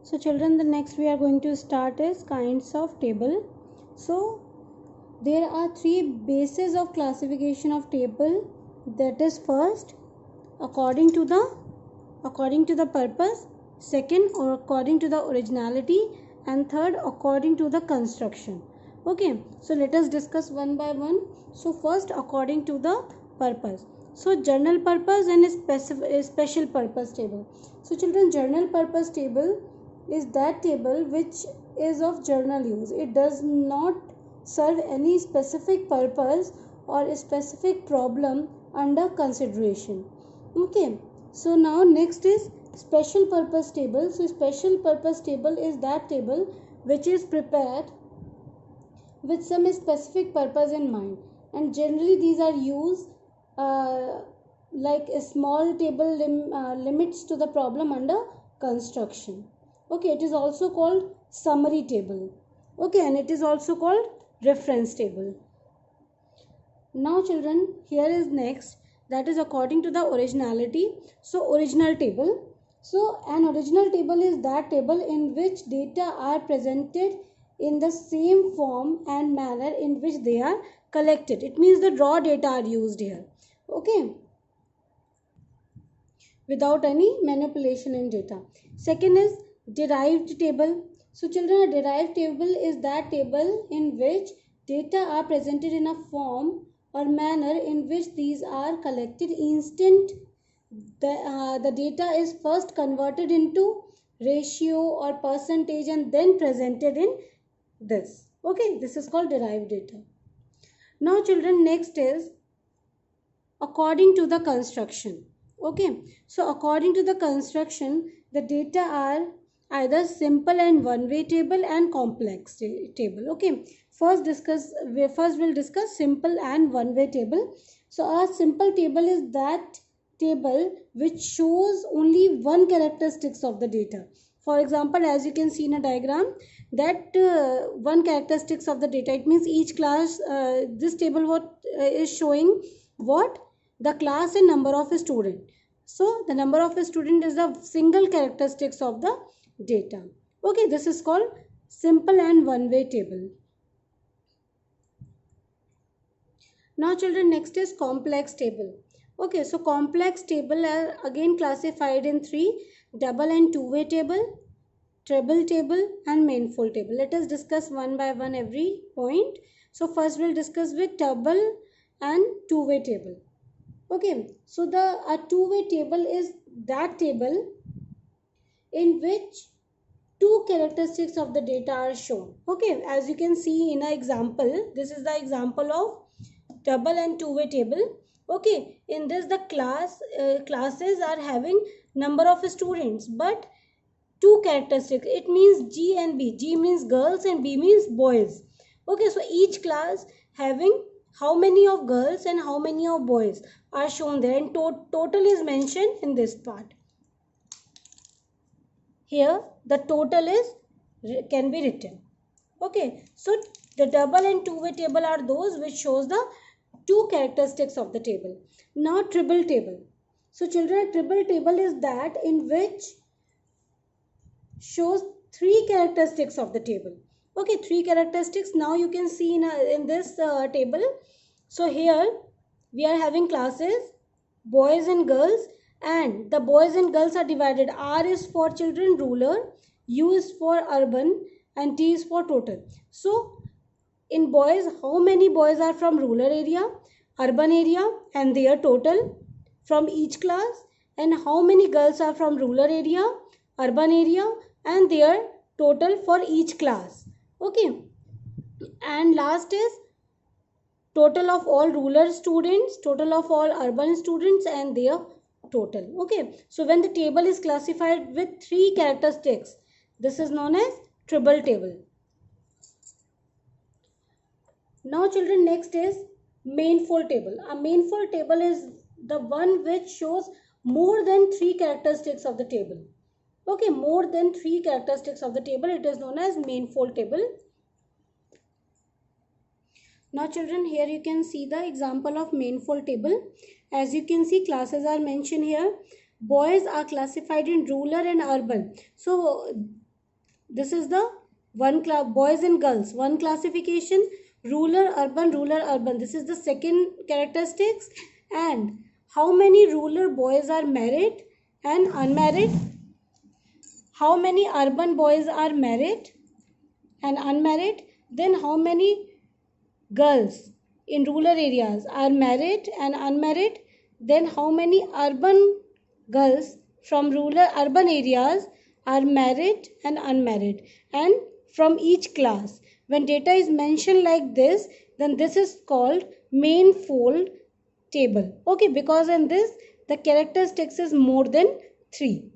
So children, the next we are going to start is kinds of table. So there are three bases of classification of table. That is first according to the purpose, second or according to the originality, and third according to the construction. Okay, so let us discuss one by one. So first according to the purpose. So general purpose and special purpose table. So children, general purpose table is that table which is of general use. It does not serve any specific purpose or a specific problem under consideration. Okay, so now next is special purpose table. So special purpose table is that table which is prepared with some specific purpose in mind, and generally these are used like a small table limits to the problem under construction. Okay, it is also called summary table. Okay, and it is also called reference table. Now children, here is next, that is according to the originality. So original table. So an original table is that table in which data are presented in the same form and manner in which they are collected. It means the raw data are used here. Okay, without any manipulation in data. Second is derived table. So children, a derived table is that table in which data are presented in a form or manner in which these are collected instant the data is first converted into ratio or percentage and then presented in this. Okay, this is called derived data. Now children, next is according to the construction. Okay, so according to the construction, the data are either simple and one-way table and complex table. Okay, first we'll discuss simple and one-way table. So a simple table is that table which shows only one characteristics of the data. For example, as you can see in a diagram, that one characteristics of the data, it means each class, this table what is showing what the class and number of a student. So the number of a student is the single characteristics of the data. Okay, this is called simple and one-way table. Now children, next is complex table. Okay, so complex table are again classified in three: double and two-way table, treble table, and manifold table. Let us discuss one by one every point. So first we'll discuss with double and two-way table. Okay, so a two-way table is that table in which two characteristics of the data are shown. Okay, as you can see in an example, this is the example of double and two-way table. Okay, in this the classes are having number of students but two characteristics. It means G and B. G means girls and B means boys. Okay, so each class having how many of girls and how many of boys are shown there, and total is mentioned in this part. Here the total can be written. Okay, so the double and two-way table are those which shows the two characteristics of the table. Now triple table. So children, a triple table is that in which shows three characteristics of the table. Okay, three characteristics. Now you can see in this table. So here we are having classes boys and girls, and the boys and girls are divided. R is for children rural, U is for urban, and T is for total. So in boys, how many boys are from rural area, urban area, and their total from each class, and how many girls are from rural area, urban area, and their total for each class. Okay, and last is total of all rural students, total of all urban students, and their total. Okay, so when the table is classified with three characteristics, this is known as triple table. Now children, next is manifold table. A manifold table is the one which shows more than three characteristics of the table. Okay, more than three characteristics of the table, it is known as manifold table. Now children, here you can see the example of manifold table. As you can see, classes are mentioned here. Boys are classified in rural and urban. So this is the one class, boys and girls, one classification, rural urban, this is the second characteristics. And how many rural boys are married and unmarried, how many urban boys are married and unmarried, then how many girls in rural areas are married and unmarried, then how many urban girls from rural urban areas are married and unmarried, and from each class. When data is mentioned like this, then this is called main fold table. Okay, because in this the characteristics is more than 3.